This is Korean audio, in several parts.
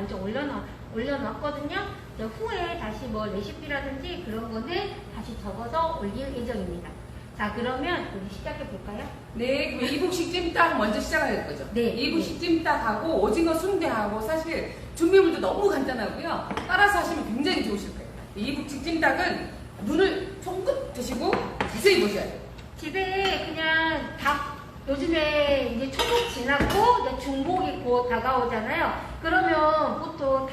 먼저 올려놨거든요. 후에 다시 뭐 레시피라든지 그런 거는 다시 적어서 올릴 예정입니다. 자, 그러면 우리 시작해 볼까요? 네, 그럼 이북식 찜닭 먼저 시작할 거죠? 네. 이북식 찜닭하고 오징어 순대하고 사실 준비물도 너무 간단하고요. 따라서 하시면 굉장히 좋으실 거예요. 이북식 찜닭은 눈을 쫑긋 드시고 자세히 보셔야 돼요. 집에 그냥 닭, 요즘에 이제 초복 지났고 이제 중복이 곧 다가오잖아요. 그러면 보통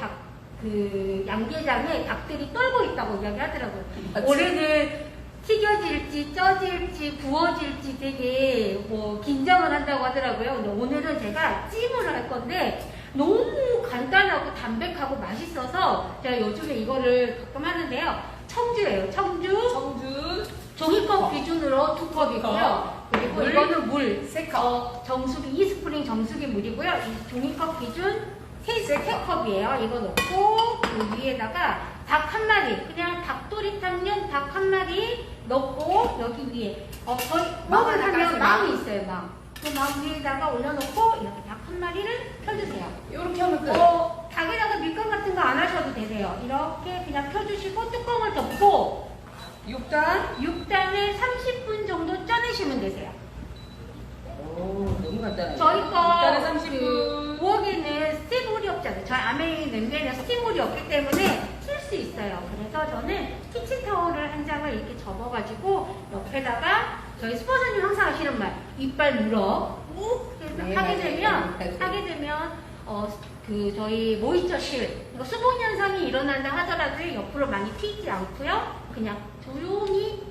양계장에 닭들이 떨고 있다고 이야기하더라고요. 맞지? 올해는 튀겨질지 쪄질지 구워질지 되게 뭐 긴장을 한다고 하더라고요. 근데 오늘은 제가 찜을 할 건데 너무 간단하고 담백하고 맛있어서 제가 요즘에 이거를 가끔 하는데요. 청주예요. 청주. 종이컵 기준으로 2컵이고요. 그리고 물, 이거는 물 3컵. 정수기, 이스프링 정수기 물이고요. 이 종이컵 기준 3컵이에요. 이거 넣고 그 위에다가 닭 한 마리, 그냥 닭도리탕용 닭 한 마리 넣고 여기 위에 저희 망을 하면 닦아주세요. 망이 있어요. 망. 그 망 위에다가 올려놓고 이렇게 닭 한 마리를 펴주세요. 이렇게 하면 끝. 닭에다가 밀가루 같은 거 안 하셔도 되세요. 이렇게 그냥 펴주시고 뚜껑을 덮고 6단에 30분 정도 쪄내시면 되세요. 오, 너무 간단해요. 저희 거 6단에 30분. 부엌에는 스팀물이 없잖아요. 저희 아메이 냄비에는 스팀물이 없기 때문에 쓸 수 있어요. 그래서 저는 키친타올을 한 장을 이렇게 접어가지고 옆에다가 저희 스포츠님 항상 하시는 말 이빨 물어 꾹 네, 하게 맞아요. 되면 저희 모이처실 이거 수분 현상이 일어난다 하더라도 옆으로 많이 튀지 않고요. 그냥 조용히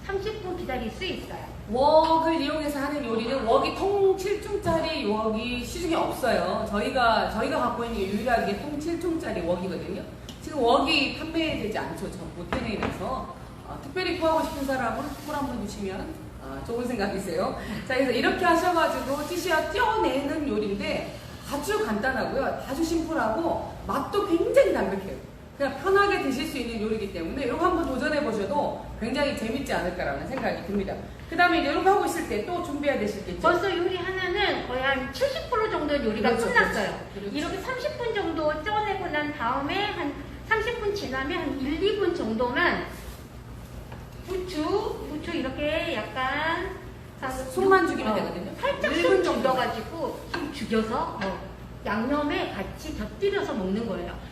30분 기다릴 수 있어요. 웍을 이용해서 하는 요리는 웍이 통 7중짜리 웍이 시중에 없어요. 저희가 갖고 있는 게 유일하게 통 7중짜리 웍이거든요. 지금 웍이 판매되지 않죠. 전 모텔에서 특별히 구하고 싶은 사람은 콜 한번 주시면 좋은 생각이세요. 자, 그래서 이렇게 하셔가지고 찌시어 쪄내는 요리인데 아주 간단하고요. 아주 심플하고 맛도 굉장히 담백해요. 그냥 편하게 드실 수 있는 요리이기 때문에 이거 한번 도전해 보셔도 굉장히 재밌지 않을까라는 생각이 듭니다. 그 다음에 이제 이렇게 하고 있을 때 또 준비해야 되실 게 있죠? 벌써 요리 하나는 거의 한 70% 정도 요리가 그렇죠, 끝났어요. 그렇죠. 이렇게 30분 정도 쪄내고 난 다음에 한 30분 지나면 한 1, 2분 정도만 부추 이렇게 약간 숨만 죽이면 되거든요. 살짝 1분 숨 정도. 죽여가지고 숨 죽여서 양념에 같이 곁들여서 먹는 거예요.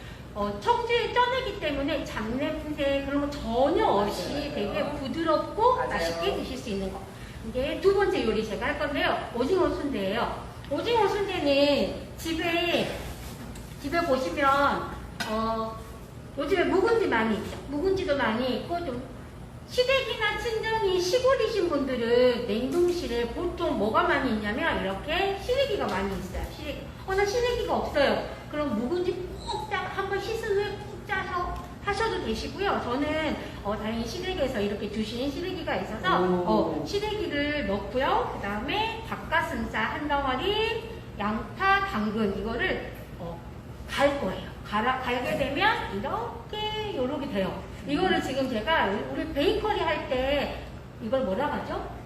청주에 쪄내기 때문에 잡냄새 그런 거 전혀 없이 맞아요. 되게 부드럽고 맞아요. 맛있게 드실 수 있는 거. 이게 두 번째 요리 제가 할 건데요. 오징어 순대예요. 오징어 순대는 집에 보시면 요즘에 묵은지 많이 있죠. 묵은지도 많이 있고 좀 시댁이나 친정이 시골이신 분들은 냉동실에 보통 뭐가 많이 있냐면 이렇게 시래기가 많이 있어요. 시래기. 나 시래기가 없어요. 그럼 묵은지 꼭 한번 씻은 후에 꼭 짜서 하셔도 되시고요. 저는 다행히 시댁에서 이렇게 주신 시래기가 있어서 시래기를 넣고요. 그 다음에 닭가슴살 한 덩어리, 양파, 당근 이거를 갈 거예요. 갈게 되면 이렇게 돼요. 이거를 지금 제가 우리 베이커리 할 때 이걸 뭐라고 하죠?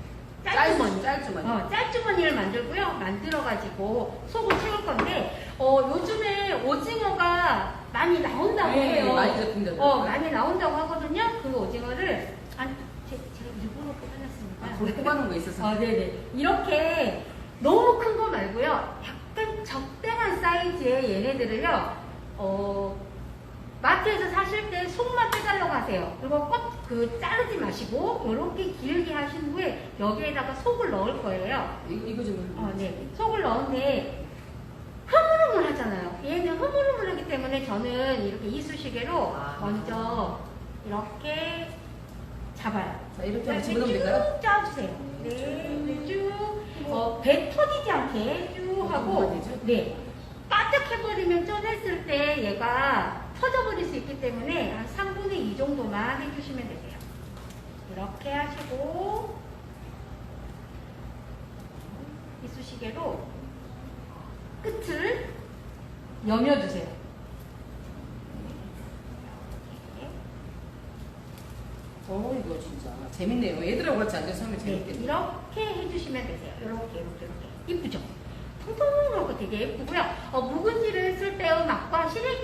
짤주머니. 짤주머니를 만들고요. 만들어가지고 속을 채울 건데 요즘에 오징어가 많이 나온다고 해요. 많이 잡힌다고. 많이 나온다고 하거든요. 그 오징어를 제가 일부러 뽑아놨습니다. 거기 뽑아놓은 거 있어서. 네네. 이렇게 너무 큰 거 말고요. 약간 적당한 사이즈의 얘네들을요. 마트에서 사실 때 속만 빼달라고 하세요. 그리고 자르지 마시고 이렇게 길게 하신 후에 여기에다가 속을 넣을 거예요. 이거 좀. 네. 속을 넣은데 흐물흐물 하잖아요. 얘는 흐물흐물하기 때문에 저는 이렇게 이쑤시개로 먼저 이렇게 잡아요. 자, 이렇게 한번 집어넣으면 될까요? 쭉 짜주세요. 네, 쭉. 배 터지지 않게 쭉 하고. 네. 바짝해버리면 쪄냈을 때 얘가 터져버릴 수 있기 때문에 한 3분의 2 정도만 해주시면 되세요. 이렇게 하시고 이쑤시개로 끝을 여며주세요. 이거 진짜 재밌네요. 애들하고 같이 앉아서 하면 재밌겠네요. 이렇게 해주시면 되세요. 이렇게. 이쁘죠? 통통하고 되게 예쁘고요. 묵은지를 쓸 때 맛과 시래기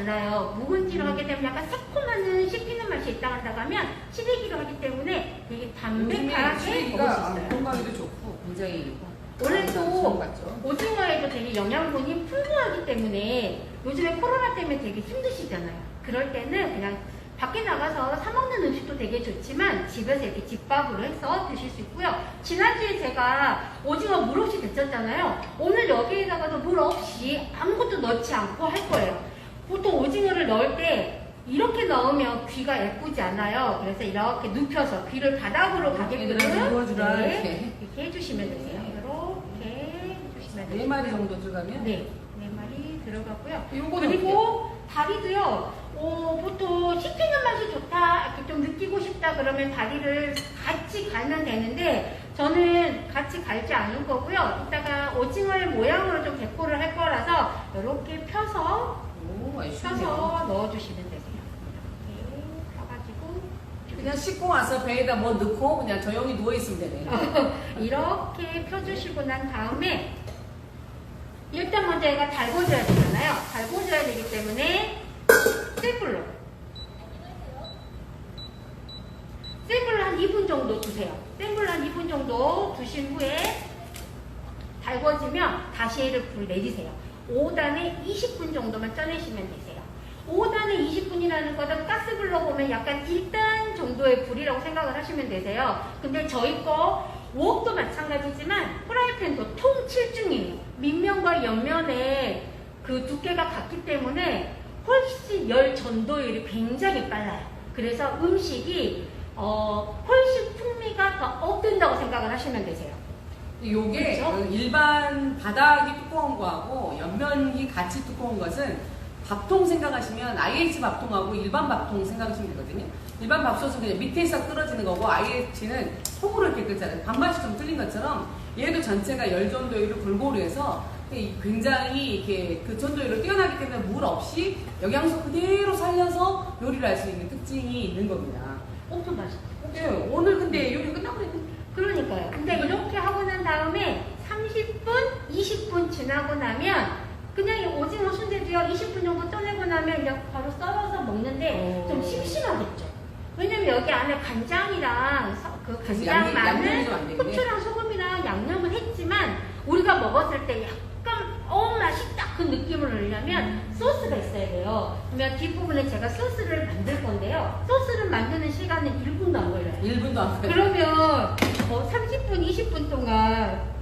달라요. 묵은지로 하게 되면 약간 새콤한 씹히는 맛이 있다 한다고 하면 시래기로 하기 때문에 되게 담백하게 먹을 수 있어요. 건강에도 좋고 굉장히 원래 또 같죠. 오징어에도 되게 영양분이 풍부하기 때문에 요즘에 코로나 때문에 되게 힘드시잖아요. 그럴 때는 그냥 밖에 나가서 사 먹는 음식도 되게 좋지만 집에서 이렇게 집밥으로 해서 드실 수 있고요. 지난주에 제가 오징어 물 없이 데쳤잖아요. 오늘 여기에다가도 물 없이 아무것도 넣지 않고 할 거예요. 보통 오징어를 넣을 때 이렇게 넣으면 귀가 예쁘지 않아요. 그래서 이렇게 눕혀서 귀를 바닥으로 가게끔 도와주라 이렇게 해주시면 되세요. 이렇게 해주시면 돼요. 4마리 정도 들어가면? 네, 4마리 들어가고요. 요거는 그리고 다리도요. 보통 씹히는 맛이 좋다, 이렇게 좀 느끼고 싶다 그러면 다리를 같이 갈면 되는데 저는 같이 갈지 않을 거고요. 이따가 오징어의 모양으로 좀 데코를 할 거라서 이렇게 펴서 넣어주시면 되세요. 이렇게 펴가지고 그냥 씻고 와서 배에다 뭐 넣고 그냥 조용히 누워있으면 되네. 이렇게 펴주시고 난 다음에 일단 먼저 얘가 달궈져야 되잖아요. 달궈져야 되기 때문에 센 불로 한 2분 정도 두세요. 센 불로 한 2분 정도 두신 후에 달궈지면 다시 얘를 불 내리세요. 5단에 20분 정도만 쪄내시면 되세요. 5단에 20분이라는 것은 가스불로 보면 약간 1단 정도의 불이라고 생각을 하시면 되세요. 근데 저희 거 웍도 마찬가지지만 프라이팬도 통 7중이에요. 밑면과 옆면의 그 두께가 같기 때문에 훨씬 열 전도율이 굉장히 빨라요. 그래서 음식이 훨씬 풍미가 더 업된다고 생각을 하시면 되세요. 요게 그렇죠? 일반 바닥이 두꺼운 거하고 옆면이 같이 두꺼운 것은 밥통 생각하시면 IH 밥통하고 일반 밥통 생각하시면 되거든요. 일반 밥솥은 그냥 밑에서 끓어지는 거고 IH는 통으로 이렇게 끓잖아요. 밥맛이 좀 틀린 것처럼 얘도 전체가 열 전도율을 골고루 해서 굉장히 이렇게 그 전도율을 뛰어나기 때문에 물 없이 영양소 그대로 살려서 요리를 할 수 있는 특징이 있는 겁니다. 엄청 맛있죠. 네, 오늘 근데 요리 끝나고 그러니까요. 근데 이렇게 하고 난 다음에 30분, 20분 지나고 나면 그냥 이 오징어 순대도요 20분 정도 떠내고 나면 그냥 바로 썰어서 먹는데 좀 심심하겠죠. 왜냐면 여기 안에 간장이랑 그 간장, 마늘, 후추랑 소금이랑 양념을 했지만 우리가 먹었을 때 약간 맛있다 그 느낌을 내려면 소스가 있어야 돼요. 그러면 뒷부분에 제가 소스를 만들 건데요. 소스를 만드는 시간은 1분도 안 걸려요. 1분도 안 걸려요. 그러면 30분, 20분 동안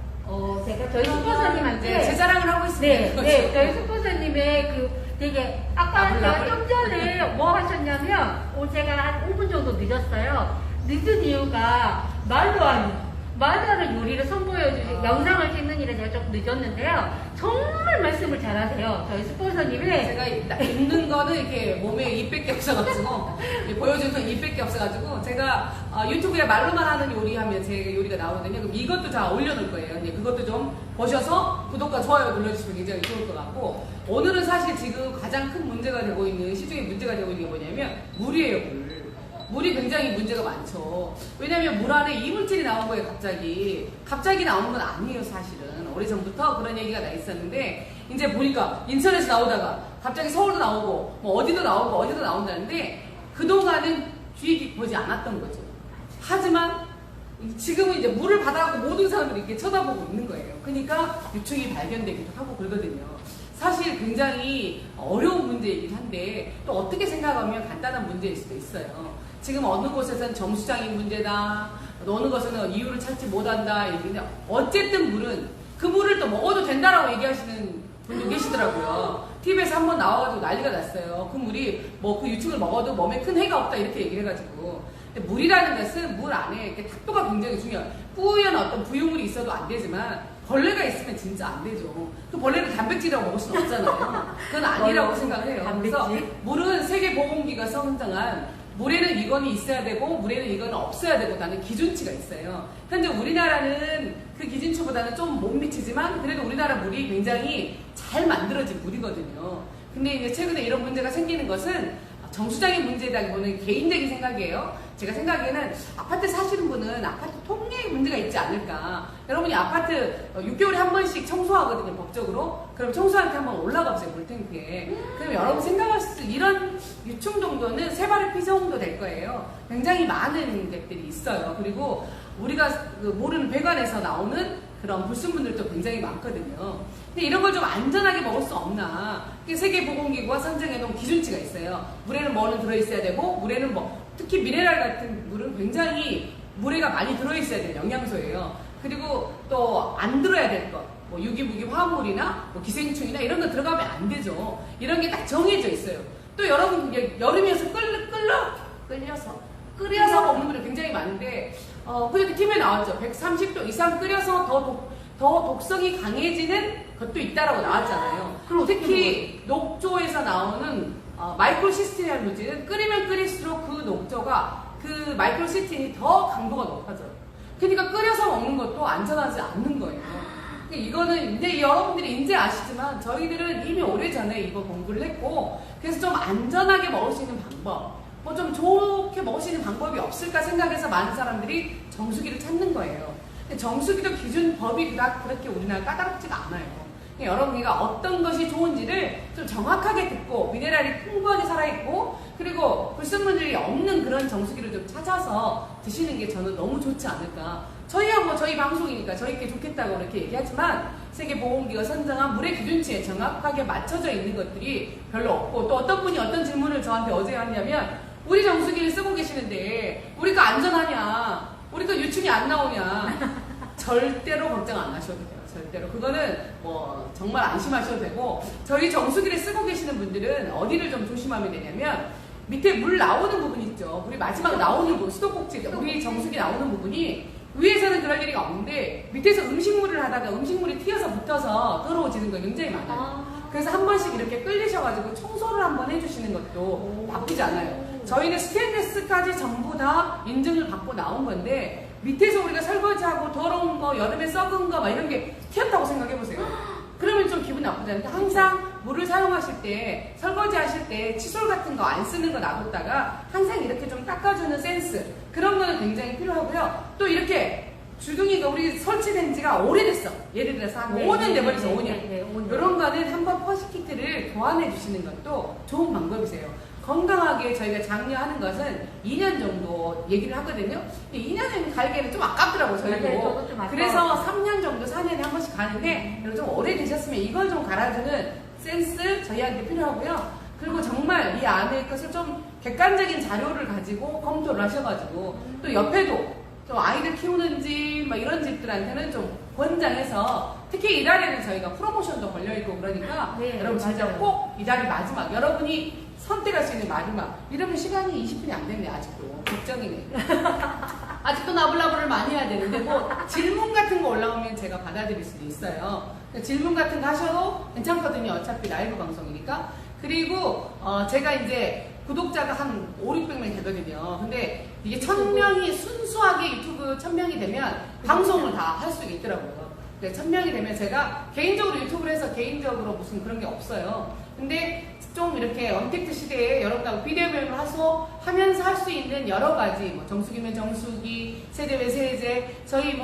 제가 저희 스포서님한테 제 자랑을 하고 있습니다. 네, 저희 스포서님의 그 되게 아까 제가 좀 전에 뭐 하셨냐면 제가 한 5분 정도 늦었어요. 늦은 이유가 말도 하는 요리를 선보여주신 영상을 찍는 일에 제가 좀 늦었는데요. 정말 말씀을 잘하세요. 저희 스포서님이. 제가 입는 거는 이렇게 몸에 입밖에 없어가지고 보여주는 건 입밖에 없어가지고 제가 유튜브에 말로만 하는 요리하면 제 요리가 나오거든요. 그럼 이것도 다 올려놓을 거예요. 근데 그것도 좀 보셔서 구독과 좋아요 눌러주시면 굉장히 좋을 것 같고 오늘은 사실 지금 가장 큰 문제가 되고 있는 시중에 문제가 되고 있는 게 뭐냐면 물이에요. 물이 굉장히 문제가 많죠. 왜냐면 물 안에 이물질이 나온 거예요, 갑자기 나오는 건 아니에요, 사실은. 오래전부터 그런 얘기가 나 있었는데, 이제 보니까 인터넷에 나오다가 갑자기 서울도 나오고, 뭐 어디도 나온다는데, 그동안은 주의 깊게 보지 않았던 거죠. 하지만, 지금은 이제 물을 받아갖고 모든 사람들이 이렇게 쳐다보고 있는 거예요. 그러니까 유충이 발견되기도 하고 그러거든요. 사실 굉장히 어려운 문제이긴 한데, 또 어떻게 생각하면 간단한 문제일 수도 있어요. 지금 어느 곳에서는 정수장이 문제다, 어느 곳에는 이유를 찾지 못한다, 이런데 어쨌든 물은 그 물을 또 먹어도 된다라고 얘기하시는 분도 계시더라고요. TV에서 한번 나와가지고 난리가 났어요. 그 물이 뭐 그 유충을 먹어도 몸에 큰 해가 없다 이렇게 얘기를 해가지고. 근데 물이라는 것은 물 안에 이렇게 탁도가 굉장히 중요해요. 뿌연 어떤 부유물이 있어도 안 되지만 벌레가 있으면 진짜 안 되죠. 그 벌레를 단백질이라고 먹을 수는 없잖아요. 그건 아니라고 생각을 해요. 그래서 물은 세계보건기가 선정한 물에는 이거는 있어야 되고 물에는 이거는 없어야 되고 라는 기준치가 있어요. 현재 우리나라는 그 기준치보다는 좀 못 미치지만 그래도 우리나라 물이 굉장히 잘 만들어진 물이거든요. 근데 이제 최근에 이런 문제가 생기는 것은 정수장의 문제라기보다는 개인적인 생각이에요. 제가 생각에는 아파트 사시는 분은 아파트 통계에 문제가 있지 않을까. 여러분이 아파트 6개월에 한 번씩 청소하거든요, 법적으로. 그럼 청소한테 한번 올라가 보세요, 물탱크에. 그럼 여러분 생각할 수 이런 유충 정도는 세 발의 피 정도 될 거예요. 굉장히 많은 것들이 있어요. 그리고 우리가 모르는 배관에서 나오는 그런 불순물들도 굉장히 많거든요. 근데 이런 걸 좀 안전하게 먹을 수 없나. 세계보건기구가 선정해놓은 기준치가 있어요. 물에는 뭐는 들어있어야 되고, 물에는 특히 미네랄 같은 물은 굉장히 물에가 많이 들어있어야 되는 영양소예요. 그리고 또 안 들어야 될 것, 유기무기 화합물이나 기생충이나 이런 거 들어가면 안 되죠. 이런 게 딱 정해져 있어요. 또 여러분 여름이어서 끓여서 먹는 분들 굉장히 많은데 그저께 TV에 나왔죠. 130도 이상 끓여서 더 독성이 강해지는 것도 있다라고 나왔잖아요. 특히 녹조에서 나오는 마이크로시스틴이라는 물질은 끓이면 끓일수록 그 녹조가 그 마이크로시스틴이 더 강도가 높아져요. 그러니까 끓여서 먹는 것도 안전하지 않는 거예요. 이거는 이제 여러분들이 이제 아시지만 저희들은 이미 오래전에 이거 공부를 했고, 그래서 좀 안전하게 먹을 수 있는 방법, 좀 좋게 먹을 수 있는 방법이 없을까 생각해서 많은 사람들이 정수기를 찾는 거예요. 근데 정수기도 기준 법이 그렇게 우리나라 까다롭지가 않아요. 여러분이가 어떤 것이 좋은지를 좀 정확하게 듣고, 미네랄이 풍부하게 살아있고, 그리고 불순물들이 없는 그런 정수기를 좀 찾아서 드시는 게 저는 너무 좋지 않을까. 저희야 저희 방송이니까 저희께 좋겠다고 이렇게 얘기하지만, 세계보건기구가 선정한 물의 기준치에 정확하게 맞춰져 있는 것들이 별로 없고, 또 어떤 분이 어떤 질문을 저한테 어제 했냐면, 우리 정수기를 쓰고 계시는데 우리가 안전하냐, 우리가 유충이 안 나오냐. 절대로 걱정 안 하셔도 돼요. 절대로. 그거는 정말 안심하셔도 되고, 저희 정수기를 쓰고 계시는 분들은 어디를 좀 조심하면 되냐면, 밑에 물 나오는 부분 있죠. 물이 마지막 나오는 부분, 수도꼭지, 우리 정수기 나오는 부분이 위에서는 그럴 일이 없는데 밑에서 음식물을 하다가 음식물이 튀어서 붙어서 더러워지는 거 굉장히 많아요. 그래서 한 번씩 이렇게 끌리셔가지고 청소를 한번 해주시는 것도 나쁘지 않아요. 저희는 스테인레스까지 전부 다 인증을 받고 나온 건데, 밑에서 우리가 설거지하고 더러운 거, 여름에 썩은 거 막 이런 게 튀었다고 생각해보세요. 그러면 좀 기분 나쁘잖아요. 항상 물을 사용하실 때, 설거지 하실 때 칫솔 같은 거 안 쓰는 거 놔뒀다가 항상 이렇게 좀 닦아주는 센스, 그런 거는 굉장히 필요하고요. 또 이렇게 주둥이가 우리 설치된 지가 오래됐어. 예를 들어서 한 5년 돼버려서 5년. 이런 거는 한번 퍼시키트를 교환해 주시는 것도 좋은 방법이세요. 건강하게 저희가 장려하는 것은 2년 정도 얘기를 하거든요. 2년은 갈기에는 좀 아깝더라고요, 저희도. 그래서 3년 정도, 4년에 한 번씩 가는데, 좀 오래 되셨으면 이걸 좀 갈아주는 센스 저희한테 필요하고요. 그리고 정말 이 안에 것을 좀 객관적인 자료를 가지고 검토를 하셔가지고, 또 옆에도 좀 아이들 키우는 집, 이런 집들한테는 좀 권장해서, 특히 이달에는 저희가 프로모션도 걸려있고 그러니까, 여러분 진짜 꼭 이달이 마지막, 여러분이 선택할 수 있는 마지막. 이러면 시간이 20분이 안 됐네, 아직도. 걱정이네. 아직도 나불나불을 많이 해야 되는데, 질문 같은 거 올라오면 제가 받아들일 수도 있어요. 질문 같은 거 하셔도 괜찮거든요. 어차피 라이브 방송이니까. 그리고, 제가 이제 구독자가 한 500~600명이 되거든요. 근데 이게 1000명이 순수하게 유튜브 1000명이 되면 방송을 다 할 수 있더라고요. 1000명이 되면 제가 개인적으로 유튜브를 해서 개인적으로 무슨 그런 게 없어요. 근데 좀 이렇게 언택트 시대에 여러분하고 비디오 배우를 하면서 할 수 있는 여러 가지, 정수기면 정수기, 세제면 세제, 저희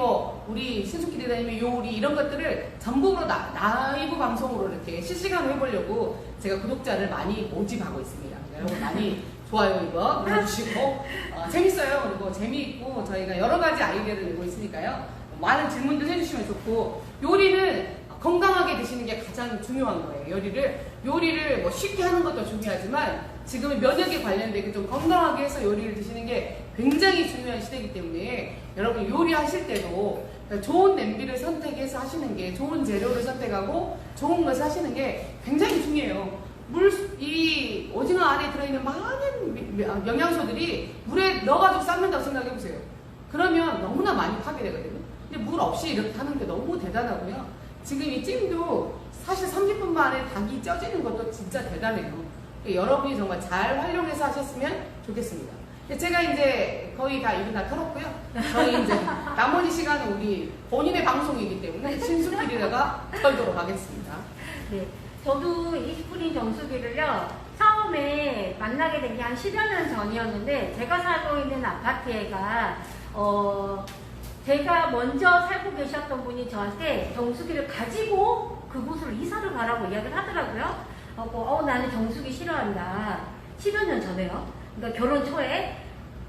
우리 신숙기대 다니면 요리, 이런 것들을 전부로 라이브 방송으로 이렇게 실시간으로 해보려고 제가 구독자를 많이 모집하고 있습니다. 여러분 많이 좋아요 이거 눌러주시고, 재밌어요. 그리고 재미있고 저희가 여러 가지 아이디어를 내고 있으니까요. 많은 질문들 해주시면 좋고, 요리는 건강하게 드시는 게 가장 중요한 거예요. 요리를 쉽게 하는 것도 중요하지만, 지금은 면역에 관련된 좀 건강하게 해서 요리를 드시는 게 굉장히 중요한 시대이기 때문에, 여러분 요리하실 때도 좋은 냄비를 선택해서 하시는 게, 좋은 재료를 선택하고 좋은 것을 하시는 게 굉장히 중요해요. 이 오징어 안에 들어있는 많은 영양소들이 물에 넣어가지고 삶는다고 생각해보세요. 그러면 너무나 많이 파괴되거든요. 근데 물 없이 이렇게 하는 게 너무 대단하고요. 지금 이 찜도 사실 30분 만에 닭이 쪄지는 것도 진짜 대단해요. 여러분이 정말 잘 활용해서 하셨으면 좋겠습니다. 제가 이제 거의 다 일은 다 털었고요. 저희 이제 나머지 시간은 우리 본인의 방송이기 때문에 신숙기리다가 털도록 하겠습니다. 네. 저도 20분인 정수기를요, 처음 처음에 만나게 된 게 한 10여 년 전이었는데, 제가 살고 있는 아파트에가, 제가 먼저 살고 계셨던 분이 저한테 정수기를 가지고 그곳으로 이사를 가라고 이야기를 하더라고요. 나는 정수기 싫어한다. 10여 년 전에요. 그러니까 결혼 초에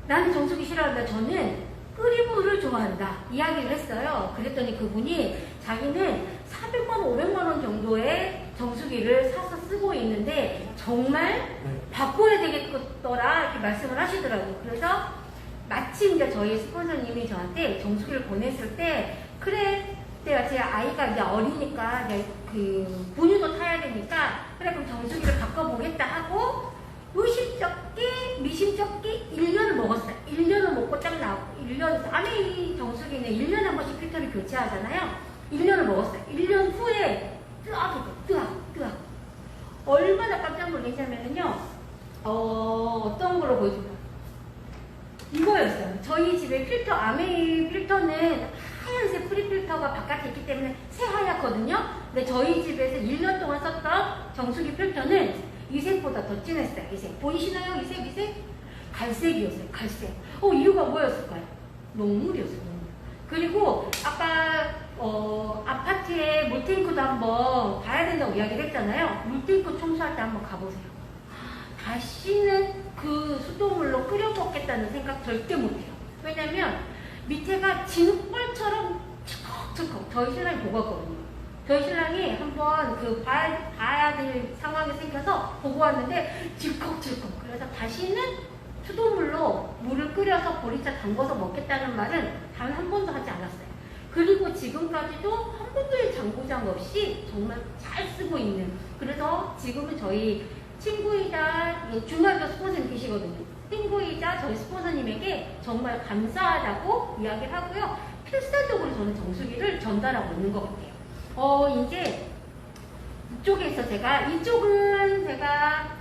나는 정수기 싫어한다. 저는 끓이물을 좋아한다. 이야기를 했어요. 그랬더니 그분이 자기는 400만 원, 500만 원 정도의 정수기를 사서 쓰고 있는데 정말 바꿔야 되겠더라 이렇게 말씀을 하시더라고요. 그래서 마침 이제 저희 스폰서님이 저한테 정수기를 보냈을 때, 그래, 내가 제 아이가 이제 어리니까 이제 그 분유도 타야 되니까 그래 그럼 정수기를 바꿔보겠다 하고 의심쩍게 미심쩍게 1년을 먹었어요. 1년을 먹고 딱 나오고 1년 안에 이 정수기는 1년에 한 번씩 필터를 교체하잖아요. 1년을 먹었어요. 1년 후에 뜨악 얼마나 깜짝 놀라냐면요. 어떤 걸로 보여줄까요? 이거였어요. 저희 집에 필터, 아메이 필터는 하얀색 프리필터가 바깥에 있기 때문에 새하얗거든요. 근데 저희 집에서 1년 동안 썼던 정수기 필터는 이 색보다 더 진했어요. 이 색. 보이시나요? 이 색? 갈색이었어요. 갈색. 이유가 뭐였을까요? 녹물이었어요. 녹물. 그리고 아까 아파트에 물탱크도 한번 봐야 된다고 이야기를 했잖아요. 물탱크 청소할 때 한번 가보세요. 다시는 그 수돗물로 끓여 먹겠다는 생각 절대 못해요. 왜냐면 밑에가 진흙벌처럼 척척 저희 신랑이 보고 왔거든요. 저희 신랑이 한번 그 봐야 될 상황이 생겨서 보고 왔는데 질컥질컥. 그래서 다시는 수돗물로 물을 끓여서 보리차 담궈서 먹겠다는 말은 단 한 번도 하지 않았어요. 그리고 지금까지도 한 번도의 장고장 없이 정말 잘 쓰고 있는, 그래서 지금은 저희 친구이자 중간도 스폰서님 계시거든요. 친구이자 저희 스폰서님에게 정말 감사하다고 이야기를 하고요. 필사적으로 저는 정수기를 전달하고 있는 것 같아요. 이제 이쪽에서 이쪽은 제가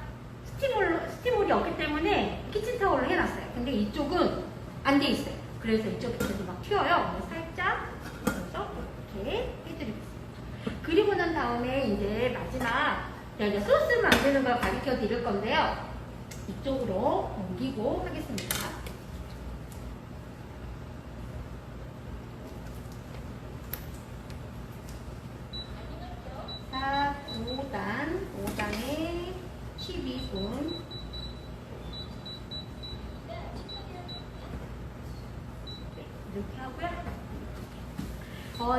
스티몰이 없기 때문에 키친타올로 해놨어요. 근데 이쪽은 안 돼 있어요. 그래서 이쪽에서 막 튀어요. 살짝 그래서 이렇게 해드리겠습니다. 그리고 난 다음에 이제 마지막 이제 소스 만드는 걸 가르쳐 드릴 건데요. 이쪽으로 옮기고 하겠습니다. 5단에 12분. 이렇게 하고요.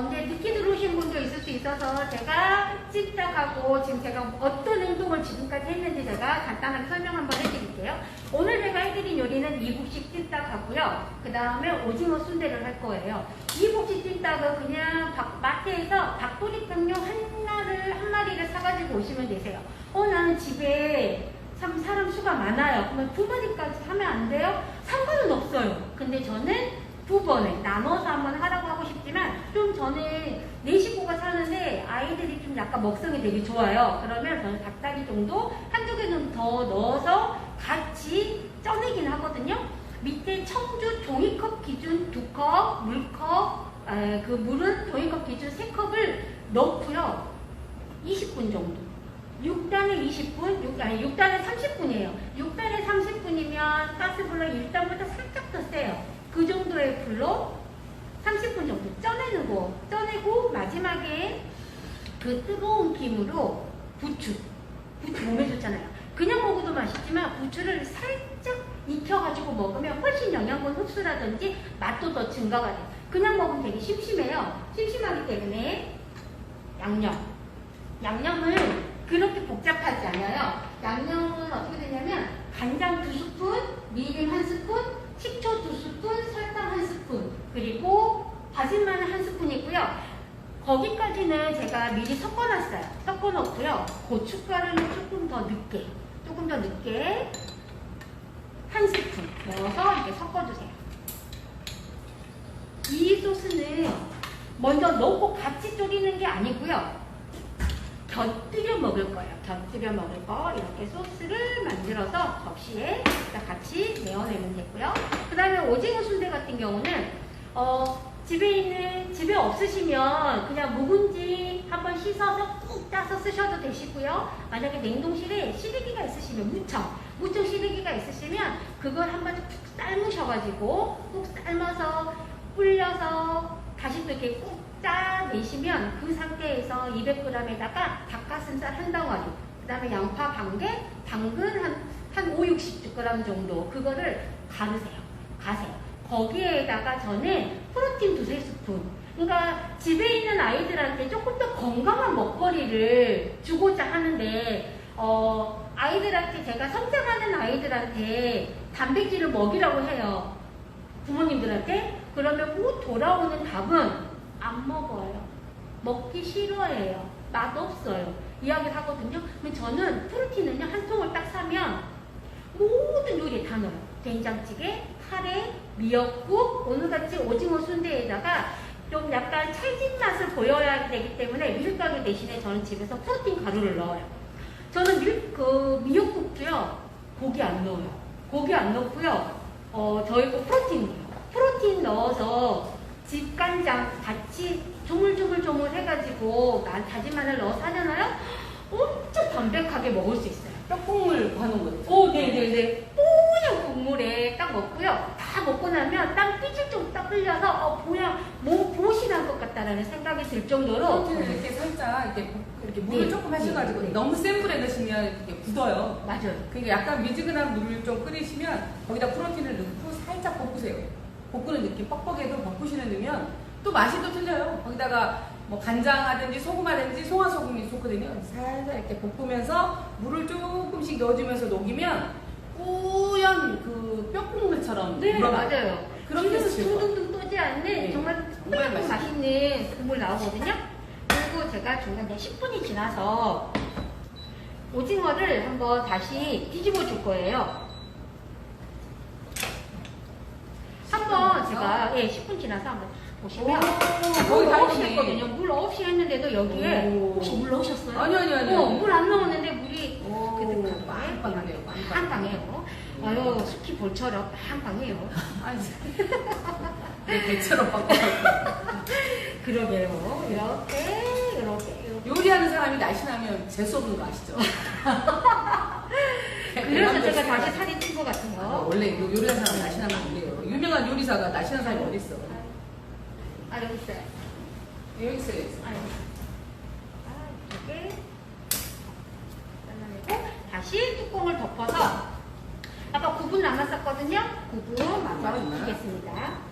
이제 늦게 들어오신 분도 있을 수 있어서 제가 찜닭하고 지금 제가 어떤 행동을 지금까지 했는지 제가 간단하게 설명 한번 해드릴게요. 오늘 제가 해드린 요리는 이북식 찜닭하고요. 그 다음에 오징어 순대를 할 거예요. 이북식 찜닭은 그냥 마트에서 닭도리탕용 한 마리를 사가지고 오시면 되세요. 나는 집에 참 사람 수가 많아요. 그러면 2마리까지 하면 안 돼요? 상관은 없어요. 근데 저는 2번에 나눠서 한번 하라고 하고 싶지만, 좀 저는 4식구가 사는데 아이들이 좀 약간 먹성이 되게 좋아요. 그러면 저는 닭다리 정도 한두 개는 더 넣어서 같이 쪄내긴 하거든요. 밑에 청주 종이컵 기준 2컵, 물컵, 그 물은 종이컵 기준 3컵을 넣고요. 20분 정도. 6단에 20분, 6단에 30분이에요. 6단에 30분이면 가스불로 1단보다 살짝 더 세요. 그 정도의 불로 30분 정도 쪄내고 마지막에 그 뜨거운 김으로 부추 몸에 좋잖아요. 그냥 먹어도 맛있지만 부추를 살짝 익혀가지고 먹으면 훨씬 영양분 흡수라든지 맛도 더 증가가 돼요. 그냥 먹으면 되게 심심해요. 심심하기 때문에 양념을 그렇게 복잡하지 않아요. 양념은 어떻게 되냐면 간장 2스푼, 미림 1스푼, 식초 2스푼, 설탕 1스푼, 그리고 다진 마늘 1스푼 있고요. 거기까지는 제가 미리 섞어놨어요. 섞어놓고요. 고춧가루는 조금 더 늦게 1스푼 넣어서 이렇게 섞어주세요. 이 소스는 먼저 넣고 같이 졸이는 게 아니고요. 곁들여 먹을 거예요. 곁들여 먹을 거 이렇게 소스를 만들어서 접시에 같이 내어내면 되고요. 그 다음에 오징어 순대 같은 경우는 집에 없으시면 그냥 묵은지 한번 씻어서 꾹 짜서 쓰셔도 되시고요. 만약에 냉동실에 시래기가 있으시면 무청 시래기가 있으시면 그걸 한번 푹 삶으셔가지고 꾹 삶아서 불려서 다시 또 이렇게 꾹 짜내시면 그 상태에서 200g에다가 닭가슴살 한 덩어리, 그 다음에 양파 반개, 당근 한 5, 60g 정도 그거를 가세요. 거기에다가 저는 프로틴 2-3스푼. 그러니까 집에 있는 아이들한테 조금 더 건강한 먹거리를 주고자 하는데, 아이들한테 제가 성장하는 아이들한테 단백질을 먹이라고 해요. 부모님들한테. 그러면 뭐 돌아오는 답은 안 먹어요. 먹기 싫어해요. 맛없어요. 이야기를 하거든요. 근데 저는 프로틴은요, 한 통을 딱 사면 모든 요리에 다 넣어요. 된장찌개, 카레, 미역국, 오늘같이 오징어 순대에다가 좀 약간 찰진 맛을 보여야 되기 때문에 밀가루 대신에 저는 집에서 프로틴 가루를 넣어요. 저는 미역국도요, 고기 안 넣어요. 고기 안 넣고요, 저희 거 프로틴 넣어서 집간장 같이 조물조물 해가지고 다진 마늘 넣어서 하잖아요. 엄청 담백하게 먹을 수 있어요. 뼈국물 가는 거. 네네네. 뽀얀 국물에 딱 먹고요. 다 먹고 나면 땀 삐질 좀 딱 흘려서 그냥 몸 보시 난 것 같다라는 생각이 들 정도로. 프로틴을 이렇게 살짝 이렇게 물을 네, 조금 하셔가지고 네. 너무 센 불에 넣으시면 이렇게 굳어요. 맞아요. 그러니까 약간 미지근한 물을 좀 끓이시면 거기다 프로틴을 넣고 살짝 볶으세요. 볶는 느낌 뻑뻑해도 볶으시는 넣으면 또 맛이 또 틀려요. 거기다가 뭐 간장하든지 소금하든지 송화소금이 좋거든요. 살살 이렇게 볶으면서 물을 조금씩 넣어주면서 녹이면 뿌연 그 뼈국물처럼 네, 물어나요. 맞아요. 그렇게 지금 드실 거예요. 둥둥 떠지 않는 네. 정말 정말 맛있는 국물 나오거든요. 그리고 제가 중간에 10분이 지나서 오징어를 한번 다시 뒤집어 줄 거예요. 한번 제가 10분 지나서 한번 보시면 거의 물 다 없이 했네. 했거든요. 물 없이 했는데도 여기에 오. 혹시 물 넣으셨어요? 아니요. 물 안 넣었는데 물이 오, 그득하게 빵빵하네요, 빵빵. 빵빵해요. 아유, 스키 볼처럼 빵빵해요. 아니, 내 개처럼 빵빵하고. 그러게요. 이렇게. 요리하는 사람이 날씬하면 재수 없는 거 아시죠? 그래서 제가 다시 살이 찐 것 같아요. 원래 요리하는 사람 날씬하면 안 돼요. 유명한 요리사가 날씬한 사람이 어디 있어? 여기 있어요. 여기 있어요. 이렇게 잘라내고 다시 뚜껑을 덮어서 아까 9분 남았었거든요. 9분 만들어 주시겠습니다.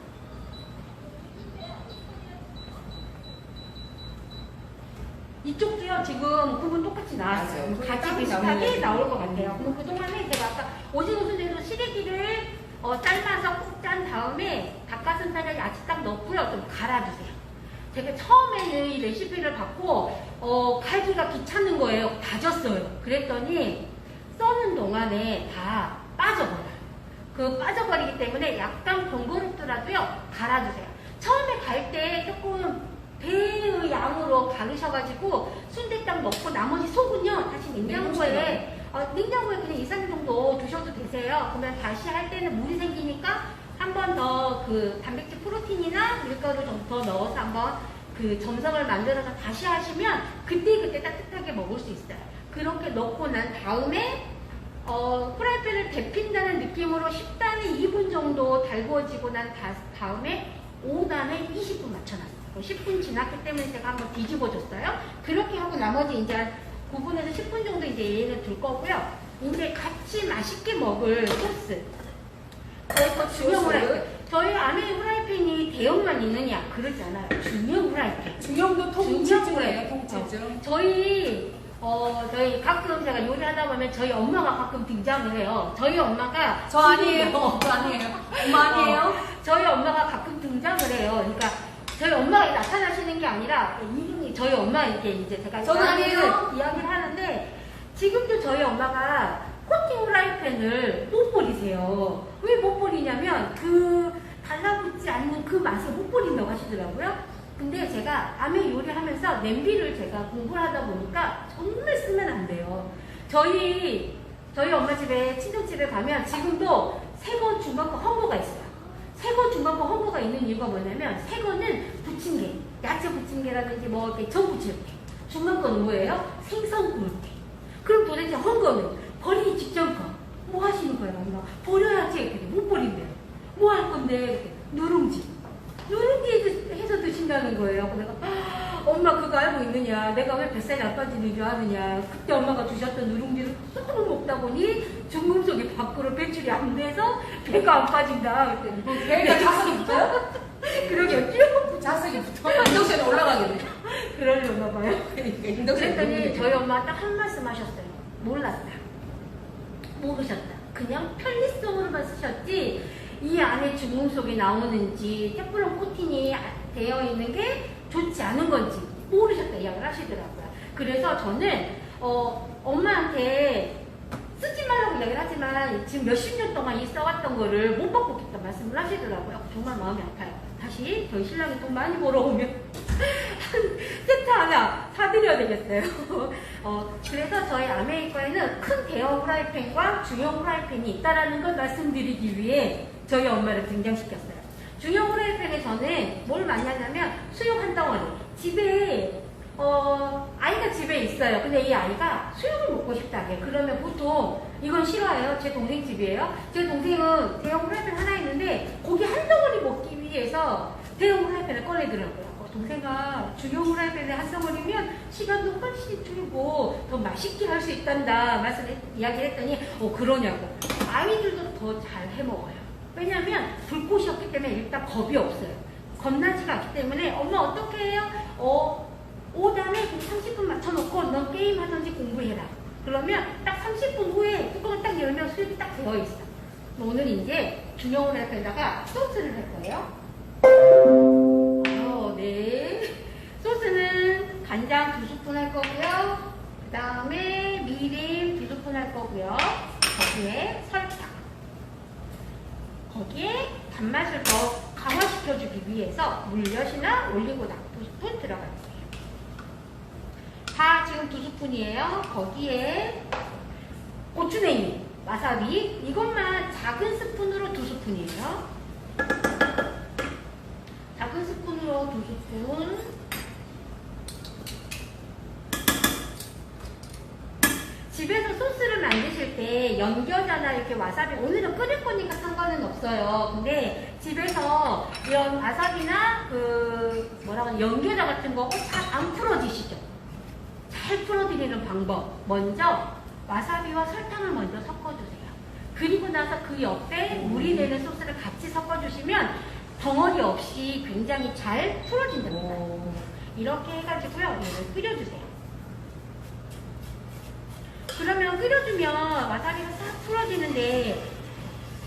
이쪽도요, 지금 9분 똑같이 나왔어요. 맞아요. 같이 땀이 비슷하게 나오네요. 나올 것 같아요. 그럼 그동안에 제가 아까 오징어 순대로 시래기를 삶아서 꾹 짠 다음에 닭가슴살에 야채 딱 넣고요. 좀 갈아주세요. 제가 처음에는 이 레시피를 받고 갈기가 귀찮은 거예요. 다졌어요. 그랬더니 써는 동안에 다 빠져버려요. 그 빠져버리기 때문에 약간 번거롭더라도요. 갈아주세요. 처음에 갈 때 조금 배의 양으로 가르셔가지고 순대딱 넣고 나머지 속은요 다시 냉장고에 그냥 2, 3일 정도 두셔도 되세요. 그러면 다시 할 때는 물이 생기니까 한 번 더 그 단백질 프로틴이나 밀가루 좀 더 넣어서 한번 그 점성을 만들어서 다시 하시면 그때 따뜻하게 먹을 수 있어요. 그렇게 넣고 난 다음에 프라이팬을 데핀다는 느낌으로 10단에 2분 정도 달구어지고 난 다음에 5단에 20분 맞춰놨어요. 10분 지났기 때문에 제가 한번 뒤집어줬어요. 그렇게 하고 나머지 이제 9분에서 10분 정도 이제 얘는 둘 거고요. 이제 같이 맛있게 먹을 소스. 저희 거 중형 후라이팬. 저희 안에 후라이팬이 대형만 있느냐 그러지 않아요. 중형 후라이팬. 중형도 통칠증이에요, 통칠증. 저희 가끔 제가 요리하다 보면 저희 엄마가 가끔 등장을 해요. 저희 엄마가 저 아니에요. 저 아니에요. 엄마 아니에요? 저희 엄마가 가끔 등장을 해요. 그러니까 저희 엄마가 나타나시는 게 아니라 이분이 저희 엄마 이제 제가 저는 아니에요. 이야기를 하는데 지금도 저희 엄마가 코팅 후라이팬을 못 버리세요. 왜 못 버리냐면 그 달라붙지 않는 그 맛을 못 버린다고 하시더라고요. 근데 제가 라면 요리하면서 냄비를 제가 공부를 하다 보니까 정말 쓰면 안 돼요. 저희 엄마 집에 친정집에 가면 지금도 3번 중간고 헌모가 있어요. 새거 중간고 헝거가 있는 이유가 뭐냐면 새거는 부침개, 야채 부침개라든지 뭐 이렇게 전 부침개. 중간 거는 뭐예요? 생선 구울게. 그럼 도대체 헝거는 버리기 직전 거. 뭐 하시는 거예요? 엄마? 버려야지. 이렇게 못 버린대요. 뭐 할 건데? 이렇게. 누룽지. 누룽지 해서 드신다는 거예요. 내가 엄마 그거 알고 있느냐? 내가 왜 뱃살이 안 빠지는 줄 아느냐? 그때 엄마가 주셨던 누룽지를 쏙 먹다 보니 중금속이 밖으로 배출이 안 돼서 배가 안 빠진다. 그랬더니 배가 자석이 붙어요? 그러게요. 쭉 자석이 붙어. 인덕션에 올라가겠네. 그러려나 봐요. 그러니까 인덕션에 그랬더니 저희 엄마 딱 한 말씀 하셨어요. 몰랐다. 모르셨다. 그냥 편리성으로만 쓰셨지 이 안에 중금속이 나오는지 테플론 코팅이 되어 있는 게 좋지 않은 건지 모르셨다 이야기를 하시더라고요. 그래서 저는 엄마한테 쓰지 말라고 이야기를 하지만 지금 몇십 년 동안 이 써왔던 거를 못 바꾸겠다 말씀을 하시더라고요. 정말 마음이 아파요. 다시 저희 신랑이 돈 많이 벌어오면 세트 하나 사드려야 되겠어요. 그래서 저희 아메리카에는 큰 대형 후라이팬과 중형 후라이팬이 있다라는 걸 말씀드리기 위해 저희 엄마를 등장시켰어요. 중형 후라이팬에 저는 뭘 많이 하냐면 수육 한 덩어리. 집에 아이가 집에 있어요. 근데 이 아이가 수육을 먹고 싶다 해요. 그러면 보통 이건 싫어해요. 제 동생 집이에요. 제 동생은 대형 후라이팬 하나 있는데 고기 한 덩어리 먹기 위해서 대형 후라이팬을 꺼내더라고요. 동생아 중형 후라이팬에 한 덩어리면 시간도 훨씬 줄고 더 맛있게 할 수 있단다 이야기를 했더니 그러냐고. 아이들도 더 잘 해먹어요. 왜냐면 불꽃이 없기 때문에 일단 겁이 없어요. 겁나지가 않기 때문에 엄마 어떻게 해요? 5단에 30분 맞춰놓고 넌 게임 하든지 공부해라. 그러면 딱 30분 후에 뚜껑을 딱 열면 수육이 딱 되어있어. 오늘 이제 중형 후라이팬에다가 소스를 할 거예요. 네. 소스는 간장 2스푼 할 거고요. 그 다음에 미림 2스푼 할 거고요. 거기에 설탕. 거기에 단맛을 더 강화시켜주기 위해서 물엿이나 올리고당 2스푼 들어갈 거예요. 다 지금 2스푼이에요. 거기에 고추냉이, 와사비 이것만 작은 스푼으로 2스푼이에요. 작은 스푼으로 2스푼. 집에서 소스를 만드실 때 연겨자나 이렇게 와사비 오늘은 끓일 거니까 상관은 없어요. 근데 집에서 이런 와사비나 연겨자 같은 거 잘 안 풀어지시죠? 잘 풀어드리는 방법. 먼저 와사비와 설탕을 먼저 섞어주세요. 그리고 나서 그 옆에 물이 되는 소스를 같이 섞어주시면 덩어리 없이 굉장히 잘 풀어진답니다. 이렇게 해가지고요. 얘를 끓여주세요. 그러면 끓여주면 와사비가 싹 풀어지는데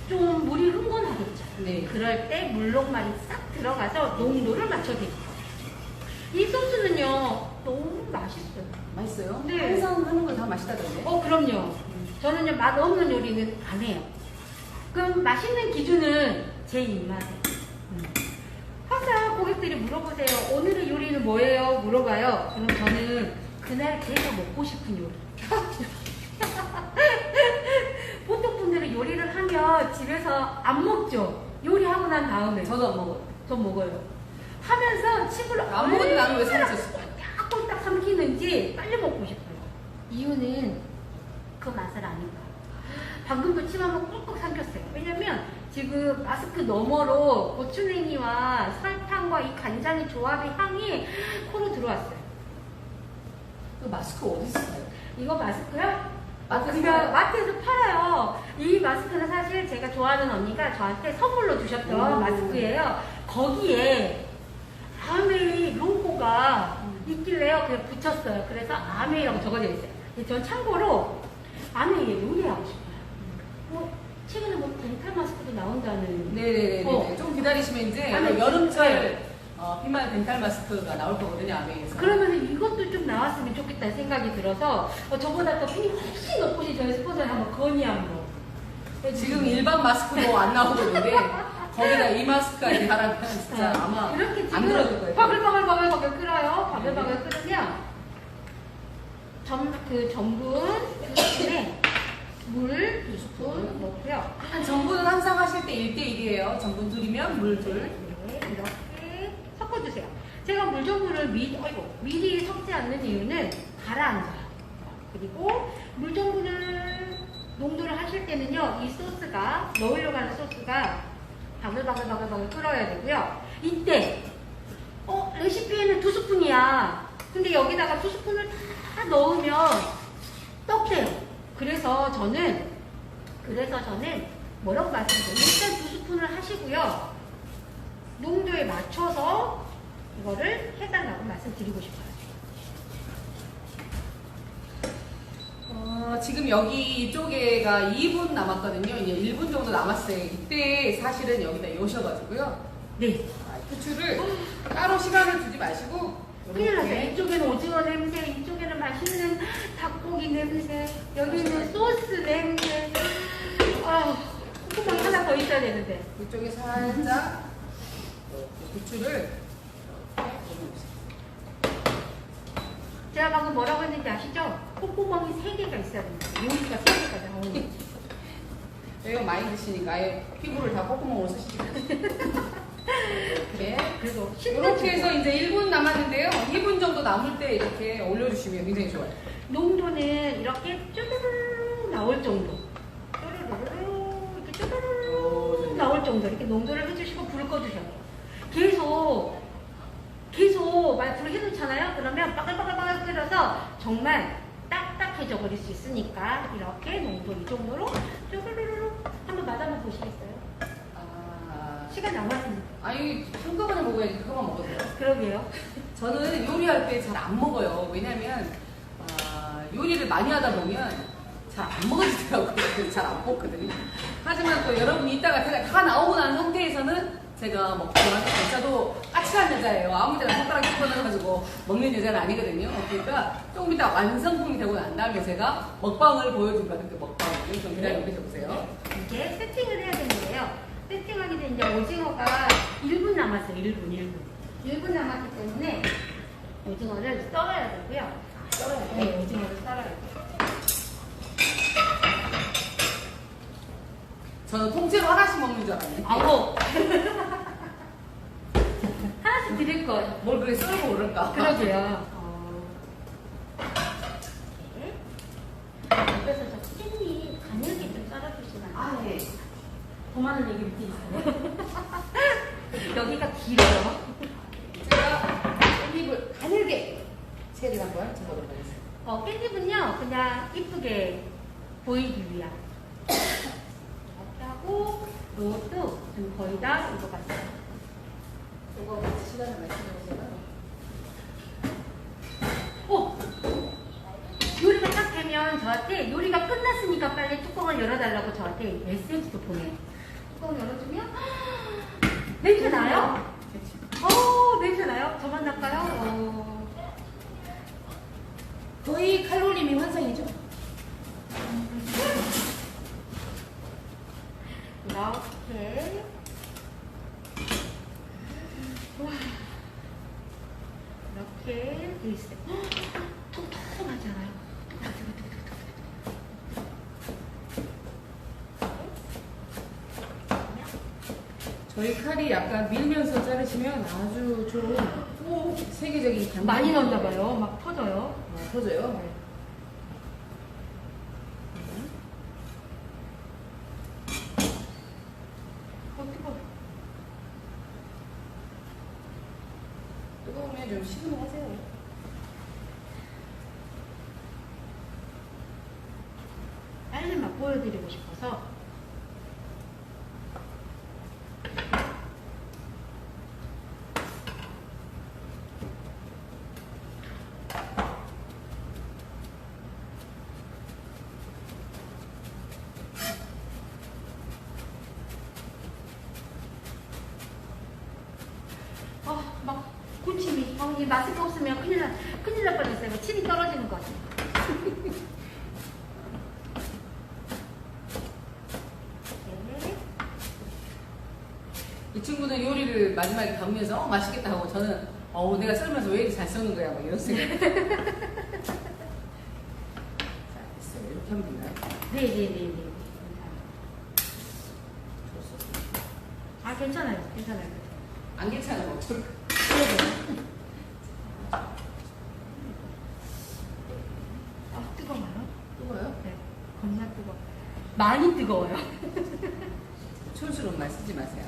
좀 물이 흥건하겠죠. 네. 그럴 때 물녹말이 싹 들어가서 농도를 맞춰드릴게요. 이 소스는요 너무 맛있어요. 맛있어요? 네. 항상 하는 건 다 맛있다던데. 그럼요. 저는요 맛 없는 요리는 안 해요. 그럼 맛있는 기준은 제 입맛에. 항상 고객들이 물어보세요. 오늘의 요리는 뭐예요? 물어봐요. 그럼 저는 그날 계속 먹고 싶은 요리. 보통 분들은 요리를 하면 집에서 안 먹죠. 요리하고 난 다음에. 저도 안 먹어요. 전 먹어요. 하면서 침을 안 먹어도 나는 왜 살쪘을까? 꼴딱 삼키는지 빨리 먹고 싶어요. 이유는 그 맛을 아니까. 방금도 침 한번 꿀꺽 삼켰어요. 왜냐면 지금 마스크 너머로 고추냉이와 설탕과 이 간장의 조합의 향이 코로 들어왔어요. 그 마스크 어디 있어요? 이거 마스크요? 마트에서 마트에서 팔아요. 이 마스크는 사실 제가 좋아하는 언니가 저한테 선물로 주셨던 마스크예요. 거기에 아메이 로고가 있길래요. 그냥 붙였어요. 그래서 아메이라고 적어져 있어요. 전 참고로 아메이에 요리하고 싶어요. 최근에 덴탈 마스크도 나온다는. 네네네. 좀 기다리시면 이제 여름철 비말 덴탈 마스크가 나올 거거든요, 아메에서. 그러면 이것도 좀 나왔으면 좋겠다는 생각이 들어서 저보다 더 핀이 훨씬 높으신 저희 스폰서를 한번 건의함으로. 지금 일반 마스크도 안 나오고 있는데 거기다 이 마스크까지 달아면 진짜 아마 이렇게 안 들어줄 거예요. 바글바글 끓어요. 바글바글 끓으면 전분 그 스푼에 물 2스푼 넣고요. 전분은 항상 하실 때 1대1이에요. 전분 둘이면 물 둘. 네, 이렇게 섞어주세요. 제가 물전분을 미리 섞지 않는 이유는 가라앉아요. 그리고 물전분을 농도를 하실 때는요, 이 소스가, 넣으려고 하는 소스가 바글바글 끓어야 되고요. 이때, 레시피에는 2스푼이야. 근데 여기다가 2스푼을 다 넣으면 떡돼요. 그래서 저는 뭐라고 말씀드려요? 일단 2스푼을 하시고요. 농도에 맞춰서 이거를 해달라고 말씀드리고 싶어요. 지금 여기 이쪽에가 2분 남았거든요. 이제 1분 정도 남았어요. 이때 사실은 여기다 여셔가지고요. 네. 후추를 따로 시간을 두지 마시고 큰일 났어요. 이쪽에는 오징어 냄새, 이쪽에는 맛있는 닭고기 냄새, 여기는 소스 냄새. 콧구멍이 하나 더 있어야 되는데. 이쪽에 살짝 후추를 제가 방금 뭐라고 했는지 아시죠? 콧구멍이 3개가 있어야 됩니다. 요리가 3개까지 나오는 거지. 여기가 많이 드시니까 아예 피부를 다 콧구멍으로 쓰시고 이렇게 그래도 이렇게 해서 이제 1분 남았는데요. 2분 정도 남을 때 이렇게 올려주시면 굉장히 좋아요. 농도는 이렇게 쭈르르 나올 정도. 쭈르르 이렇게 쭈르르 나올 정도. 이렇게 농도를 해주시고 불을 꺼주셔야 돼요. 계속 불을 해놓잖아요. 그러면 빠글빠글 끓여서 정말 딱딱해져 버릴 수 있으니까 이렇게 농도 이 정도로 쭈르르르 한번 맛한번 보시겠어요? 시간 남았습니다. 아니 한꺼번에 먹어야지. 그거만 먹어도 돼요. 그러게요. 저는 요리할 때 잘 안 먹어요. 왜냐면 요리를 많이 하다 보면 잘 안 먹어지더라고요. 그래서 잘 안 먹거든요. 하지만 또 여러분이 이따가 제가 다 나오고 난 상태에서는 제가 먹지만 저도 까칠한 여자예요. 아무 데나 손가락 집어넣어가지고 먹는 여자는 아니거든요. 그러니까 조금 이따 완성품이 되고 난 다음에 제가 먹방을 보여줄 거예요. 그 먹방을 좀 기다리고 계셔보세요. 이제 세팅을 해야 되는데요. 세팅하게 된 이제 오징어가 1분 남았어요. 1분 남았기 때문에 오징어를 썰어야 되고요. 네, 오징어를 썰어야 돼요. 저는 통째로 하나씩 먹는 줄 알았네. 아고 하나씩 드릴 거예요. 뭘 그렇게 썰고 그럴까? 그러게요. 네. 옆에서 저 깻잎 가늘게 좀 썰어주시면 안 돼요? 네. 더 많은 얘기 밑에 있어요. 여기가 길어요. 제가 깻잎을 가늘게 채를 한번 잡아보도록 하겠습니다. 깻잎은요, 그냥 이쁘게 보이기 위한. 이렇게 하고, 이것도 지금 거의 다 이거 같아요. 이거 같이 시간을 말씀해주세요. 요리가 딱 되면 저한테 요리가 끝났으니까 빨리 뚜껑을 열어달라고 저한테 메시지도 보내요. 뚜껑 열어주면 냄새 나요? 냄새 나요? 저만 날까요? 거의 칼로리미 환상이죠? 이렇게 와 이렇게 돼 있어요. 통통하지 않아요? 저희 칼이 약간 밀면서 자르시면 아주 좋은 세계적인 감각. 많이 넣었나 봐요. 막 터져요. 터져요? 뜨거워. 뜨거우면 좀 식으면 하세요. 빨리 막 보여드리고 싶어서. 막 군침이. 이 마스크 없으면 큰일 날 뻔했어요. 침이 떨어지는 것 같아요. 네. 이 친구는 요리를 마지막에 담으면서 맛있겠다 하고 저는 내가 썰면서 왜 이렇게 잘 썰는 거야 막 이런 생각. 자, 됐어요. 이렇게 하면 되나요? 네네네네. 아 괜찮아요. 괜찮아요. 안 괜찮으면 어쩔까? 네네. 아 뜨거워요? 뜨거워요? 네. 겁나 뜨거. 많이 뜨거워요. 촌스러운 말 쓰지 마세요.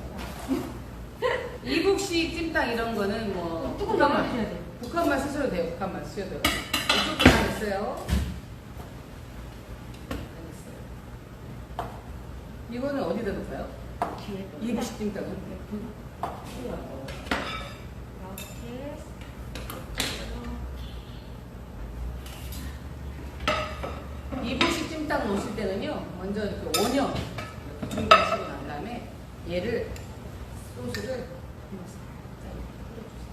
이북식 찜닭 이런 거는 뭐 뜨거운 거 마셔야 돼요. 북한말 쓰셔도 돼요. 북한말 쓰셔도 돼요. 이쪽도 다 됐어요. 이거는 어디다 놓을까요? 뒤에 또 이북식 찜닭은? 이렇게 이북식 찜닭 놓으실 때는요, 먼저 이렇게 원형 이렇게 준비하시고 난 다음에 얘를 소스를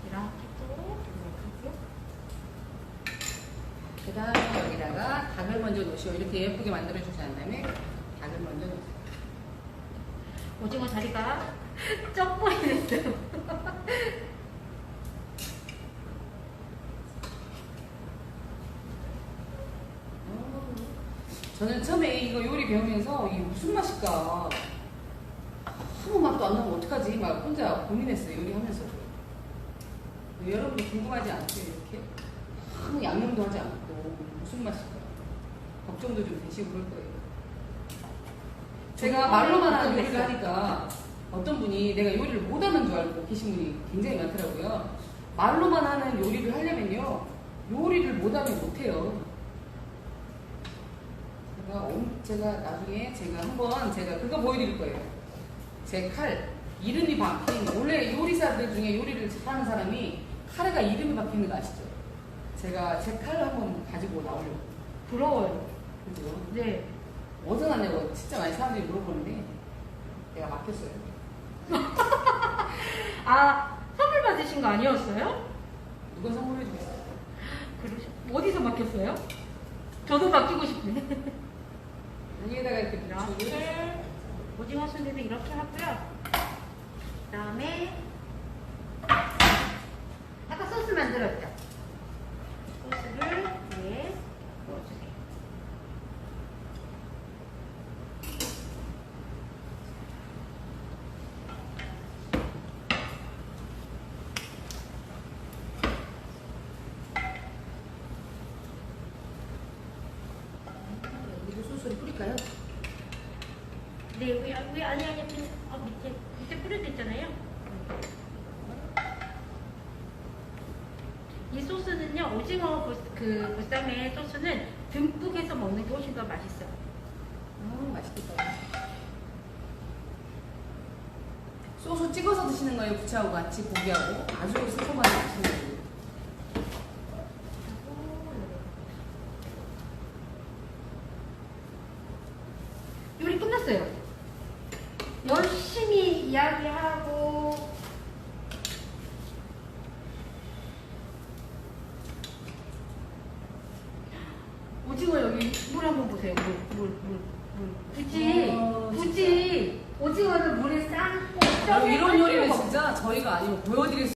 이렇게 또 그 다음에 여기다가 닭을 먼저 놓으시고 이렇게 예쁘게 만들어 주신 다음에 닭을 먼저 놓으세요. 오징어 자리가 쩍벌이 됐어요. 저는 처음에 이거 요리 배우면서 이게 무슨 맛일까 아무 맛도 안 나면 어떡하지 막 혼자 고민했어요. 요리하면서도. 여러분도 궁금하지 않죠? 이렇게 아무 양념도 하지 않고 무슨 맛일까 걱정도 좀 되시고 그럴 거예요. 제가 말로만 하는 요리를 하니까 어떤 분이 내가 요리를 못하는 줄 알고 계신 분이 굉장히 많더라고요. 말로만 하는 요리를 하려면요 요리를 못하면 못해요. 제가 나중에 한번 그거 보여드릴 거예요. 제 칼 이름이 바뀐 원래 요리사들 중에 요리를 잘하는 사람이 칼에가 이름이 바뀌는 거 아시죠? 제가 제 칼을 한번 가지고 나오려고. 부러워요. 그죠? 네. 어디서 났냐고 진짜 많이 사람들이 물어보는데 내가 맡겼어요. 아 선물 받으신 거 아니었어요? 누가 선물해 주겠어요? 어디서 맡겼어요? 저도 맡기고 싶네. 여기에다가 이렇게 이렇게 오징어 순대도 이렇게 하고요. 그다음에 아까 소스 만들었죠? 소스를 위에 부어주세요. 여기도 소스를 뿌릴까요? 네, 아니 밑에 뿌려져 있잖아요. 이 소스는요, 오징어 보쌈의 소스는 듬뿍 해서 먹는 게 훨씬 더 맛있어요. 맛있겠다. 소스 찍어서 드시는 거예요? 부추하고 같이 고기하고 아주 새콤하게 맛있는 거예요. 요리 끝났어요. 열심히 이야기하고 오징어 여기 물 한번 보세요. 물. 굳이 오징어를 물에 삶고 이런 요리는 진짜 저희가 아니면 보여드릴 수